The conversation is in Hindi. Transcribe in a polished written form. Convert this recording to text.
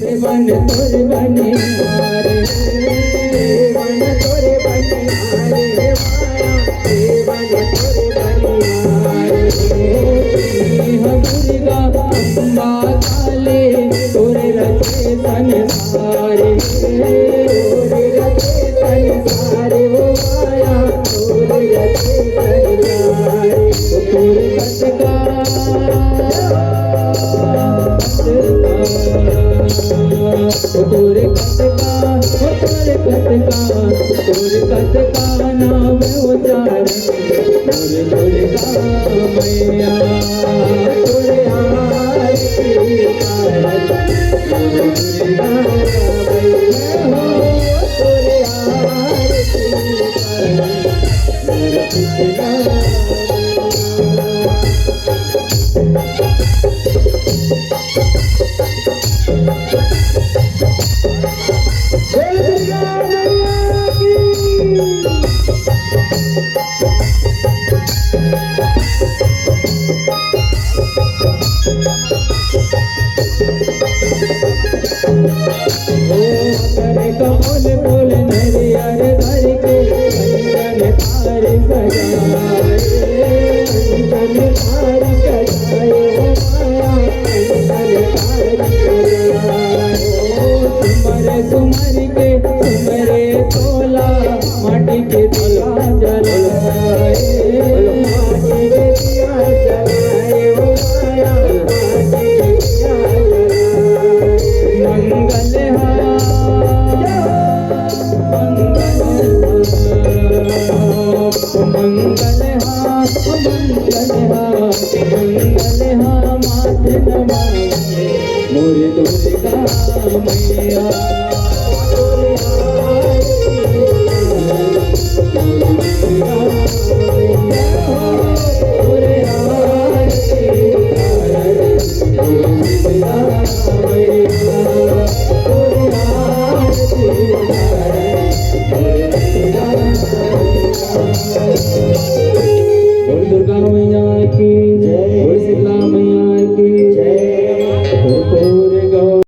सेवन तोरे बनिहारे सेवन तोरे बनिहारे सेवन तोरे बनिहारे दुर्गा अम्बा काले तोरे रचे संसारे तोरे रचे संसारे वो माया तोरे रचे संसारे तोरे कटका तोरे कटका नाम उचार तोरे दुर्गा मैया तोरे आरती तोरे दुर्गा मैया तोरे आरती कमल फूल नरियर धर के अंजन तार सजाए अंजन तार सजाए हो माया अंजन तार सजाए सुमर सुमर के सुमरे तोला माटी के दिया जलाए माटी के दिया जलाए हो माया माटी के दिया जलाए मंगल मंगल मात नमामि मोरे दुर्गा मैया तोरे बोल दुर्गा मैया की जय, बोल शीतला मैया की जय।